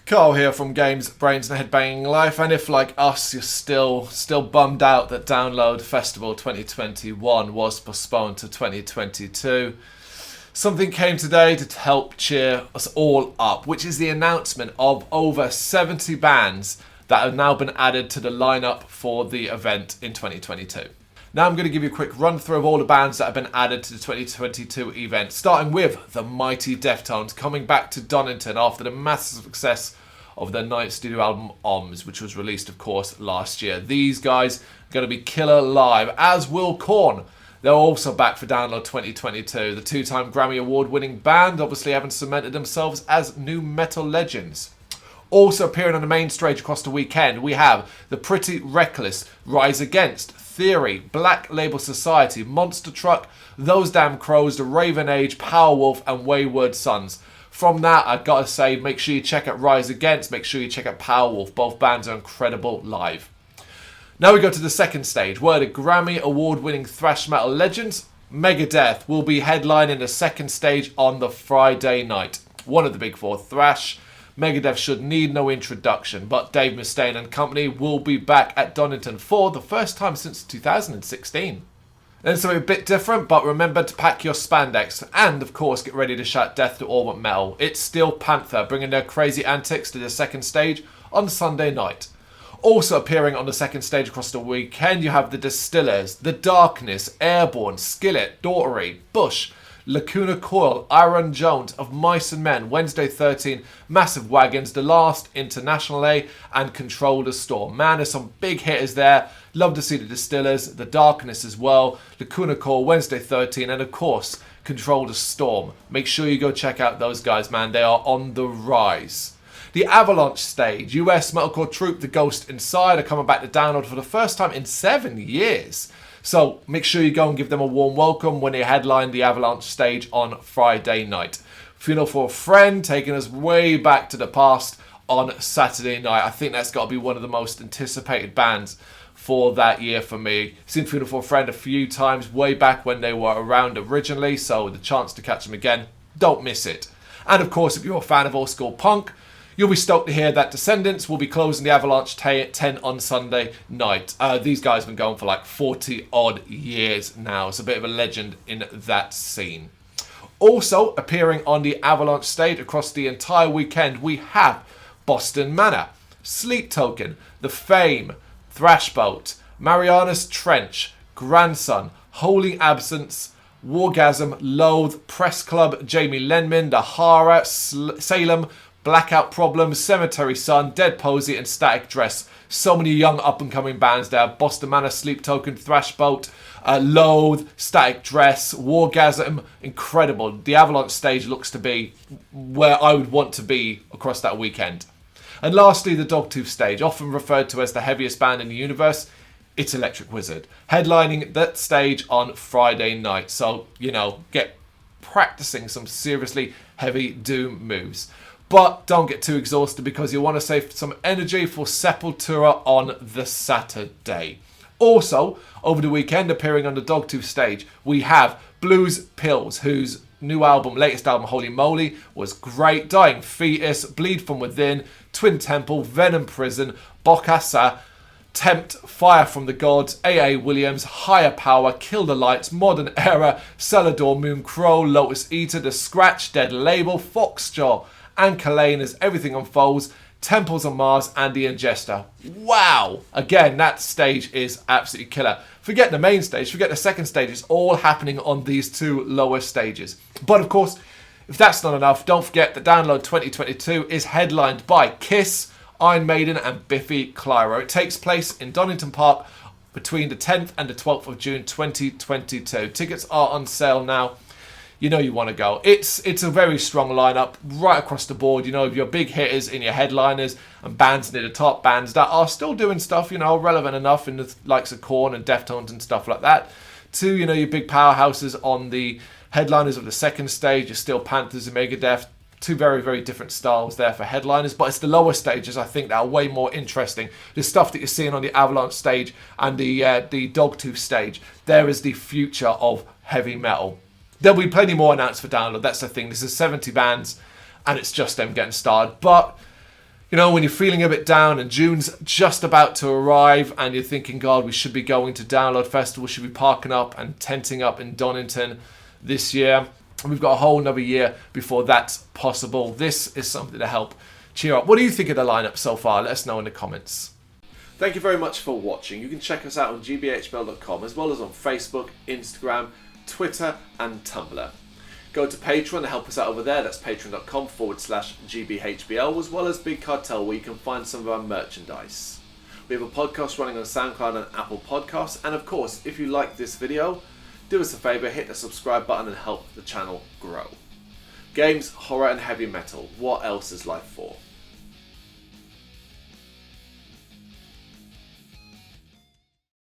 Carl here from Games, Brains and Headbanging Life, and if like us you're still bummed out that Download Festival 2021 was postponed to 2022, something came today to help cheer us all up, which is the announcement of over 70 bands that have now been added to the lineup for the event in 2022. Now I'm going to give you a quick run through of all the bands that have been added to the 2022 event, starting with the mighty Deftones coming back to Donington after the massive success of their ninth studio album OMS, which was released of course last year. These guys are going to be killer live, as will Korn. They're also back for Download 2022. The two-time Grammy Award winning band obviously having cemented themselves as new metal legends. Also appearing on the main stage across the weekend, we have the Pretty Reckless, Rise Against, Theory, Black Label Society, Monster Truck, Those Damn Crows, The Raven Age, Powerwolf and Wayward Sons. From that, I've got to say, make sure you check out Rise Against, make sure you check out Powerwolf. Both bands are incredible live. Now we go to the second stage, where the Grammy Award-winning thrash metal legends, Megadeth, will be headlining the second stage on the Friday night. One of the big four, thrash. Megadeth should need no introduction, but Dave Mustaine and company will be back at Donington for the first time since 2016. Then something a bit different, but remember to pack your spandex and, of course, get ready to shout death to all but metal. It's Steel Panther bringing their crazy antics to the second stage on Sunday night. Also appearing on the second stage across the weekend, you have the Distillers, The Darkness, Airborne, Skillet, Daughtery, Bush, Lacuna Coil, Iron Jones, Of Mice and Men, Wednesday 13, Massive Wagons, The Last, International A, and Control the Storm. Man, there's some big hitters there. Love to see the Distillers, The Darkness as well, Lacuna Coil, Wednesday 13, and of course, Control the Storm. Make sure you go check out those guys, man. They are on the rise. The Avalanche stage, US metalcore troupe The Ghost Inside are coming back to Download for the first time in 7 years. So make sure you go and give them a warm welcome when they headline the Avalanche stage on Friday night. Funeral for a Friend taking us way back to the past on Saturday night. I think that's got to be one of the most anticipated bands for that year for me. Seen Funeral for a Friend a few times way back when they were around originally, so the chance to catch them again, don't miss it. And of course, if you're a fan of old school punk, you'll be stoked to hear that Descendants will be closing the Avalanche 10 on Sunday night. These guys have been going for like 40 odd years now. It's a bit of a legend in that scene. Also appearing on the Avalanche stage across the entire weekend, we have Boston Manor, Sleep Token, The Fame, Thrashboat, Marianas Trench, Grandson, Holy Absence, Wargasm, Loathe, Press Club, Jamie Lenman, The Hara, Salem, Blackout Problems, Cemetery Sun, Dead Posey and Static Dress. So many young up-and-coming bands there. Boston Manor, Sleep Token, Thrashboat, Loathe, Static Dress, Wargasm. Incredible. The Avalanche stage looks to be where I would want to be across that weekend. And lastly, the Dogtooth stage, often referred to as the heaviest band in the universe. It's Electric Wizard, headlining that stage on Friday night. So, get practicing some seriously heavy doom moves. But don't get too exhausted because you want to save some energy for Sepultura on the Saturday. Also, over the weekend, appearing on the Dogtooth stage, we have Blues Pills, whose latest album, Holy Moly, was great. Dying Fetus, Bleed From Within, Twin Temple, Venom Prison, Bokassa, Tempt, Fire From the Gods, A.A. Williams, Higher Power, Kill the Lights, Modern Era, Celador, Moon Crow, Lotus Eater, The Scratch, Dead Label, Foxjaw, and Kalane as Everything Unfolds, Temples on Mars, and The Ingester. Wow! Again, that stage is absolutely killer. Forget the main stage, forget the second stage. It's all happening on these two lower stages. But of course, if that's not enough, don't forget that Download 2022 is headlined by Kiss, Iron Maiden, and Biffy Clyro. It takes place in Donington Park between the 10th and the 12th of June 2022. Tickets are on sale now. You know you want to go. It's a very strong lineup right across the board. Your big hitters in your headliners and bands near the top, bands that are still doing stuff, relevant enough in the likes of Korn and Deftones and stuff like that. To, your big powerhouses on the headliners of the second stage, your Steel Panthers and Megadeth. Two very, very different styles there for headliners, but it's the lower stages, I think, that are way more interesting. The stuff that you're seeing on the Avalanche stage and the Dogtooth stage, there is the future of heavy metal. There'll be plenty more announced for Download. That's the thing. This is 70 bands, and it's just them getting started. But You know, when you're feeling a bit down and June's just about to arrive and you're thinking, God, we should be going to Download Festival, should be parking up and tenting up in Donington this year. We've got a whole another year before that's possible. This is something to help cheer up. What do you think of the lineup so far? Let us know in the comments. Thank you very much for watching. You can check us out on gbhbl.com as well as on Facebook, Instagram, Twitter and Tumblr. Go to Patreon to help us out over there. That's patreon.com/gbhbl, as well as Big Cartel, where you can find some of our merchandise. We have a podcast running on SoundCloud and Apple Podcasts. And of course, if you like this video, do us a favour, hit the subscribe button and help the channel grow. Games, horror and heavy metal. What else is life for?